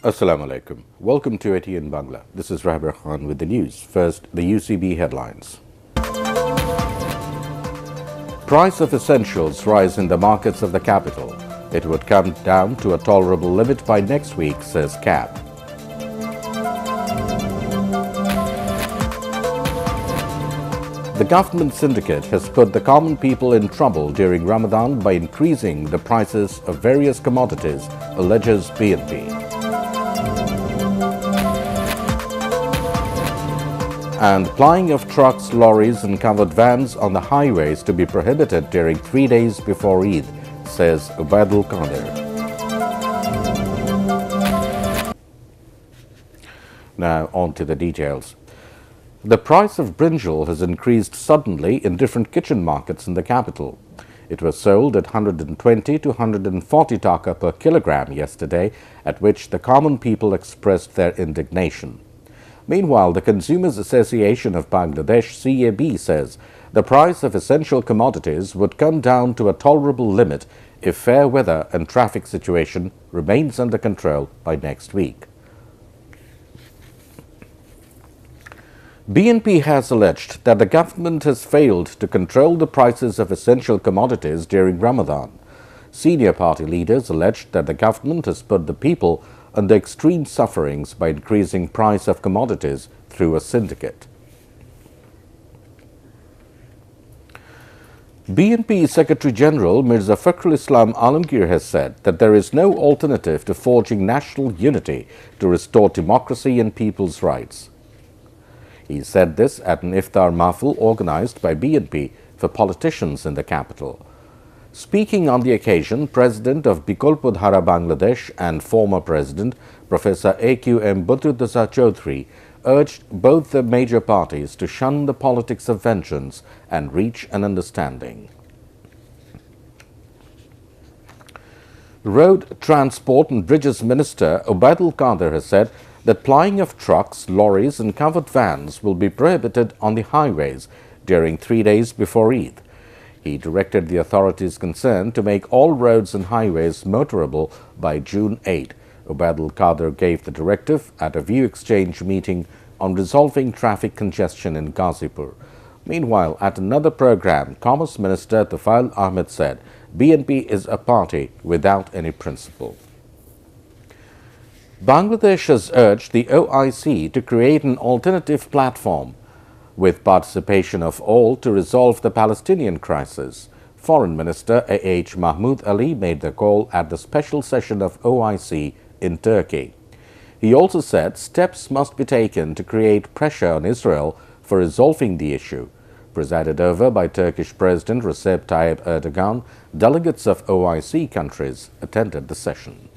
Assalamu alaikum. Welcome to ATN Bangla. This is Rahabar with the news. First, the UCB headlines. Price of essentials rise in the markets of the capital. It would come down to a tolerable limit by next week, says CAB. The government syndicate has put the common people in trouble during Ramadan by increasing the prices of various commodities, alleges BNP. And plying of trucks, lorries and covered vans on the highways to be prohibited during 3 days before Eid, says Ubaidul Qadir. Now on to the details. The price of brinjal has increased suddenly in different kitchen markets in the capital. It was sold at 120 to 140 taka per kilogram yesterday, at which the common people expressed their indignation. Meanwhile, the Consumers Association of Bangladesh (CAB) says the price of essential commodities would come down to a tolerable limit if fair weather and traffic situation remains under control by next week. BNP has alleged that the government has failed to control the prices of essential commodities during Ramadan. Senior party leaders alleged that the government has put the people under extreme sufferings by increasing price of commodities through a syndicate. BNP Secretary General Mirza Fakhrul Islam Alamgir has said that there is no alternative to forging national unity to restore democracy and people's rights. He said this at an iftar mahfil organized by BNP for politicians in the capital. Speaking on the occasion, President of Bikolpo Dhara Bangladesh and former President Professor AQM Badruddin Chaudhry urged both the major parties to shun the politics of vengeance and reach an understanding. Road Transport and Bridges Minister Ubaidul Qadir has said that plying of trucks, lorries and covered vans will be prohibited on the highways during 3 days before Eid. He directed the authorities concerned to make all roads and highways motorable by June 8. Ubaidul Qadir gave the directive at a view exchange meeting on resolving traffic congestion in Ghazipur. Meanwhile, at another program, Commerce Minister Tufail Ahmed said BNP is a party without any principle. Bangladesh has urged the OIC to create an alternative platform with participation of all to resolve the Palestinian crisis. Foreign Minister A.H. Mahmoud Ali made the call at the special session of OIC in Turkey. He also said steps must be taken to create pressure on Israel for resolving the issue. Presided over by Turkish President Recep Tayyip Erdogan, delegates of OIC countries attended the session.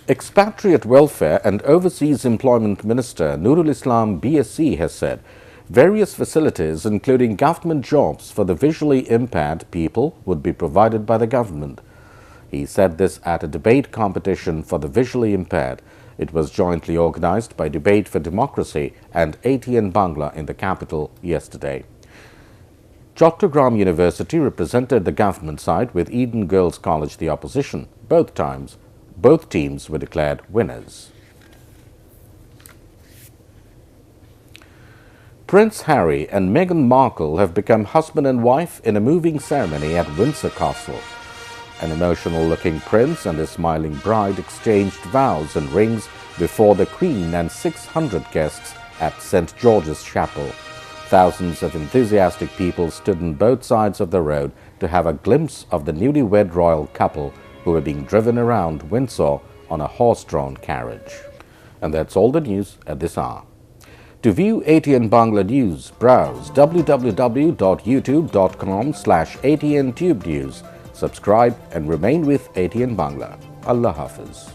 Expatriate Welfare and Overseas Employment Minister Nurul Islam BSc has said various facilities, including government jobs for the visually impaired people, would be provided by the government. He said this at a debate competition for the visually impaired. It was jointly organized by Debate for Democracy and ATN Bangla in the capital yesterday. Chattogram University represented the government side with Eden Girls College the opposition. Both teams were declared winners. Prince Harry and Meghan Markle have become husband and wife in a moving ceremony at Windsor Castle. An emotional-looking prince and his smiling bride exchanged vows and rings before the Queen and 600 guests at St. George's Chapel. Thousands of enthusiastic people stood on both sides of the road to have a glimpse of the newlywed royal couple who were being driven around Windsor on a horse-drawn carriage. And that's all the news at this hour. To view ATN Bangla News, browse www.youtube.com/ATN Tube News. Subscribe and remain with ATN Bangla. Allah Hafiz.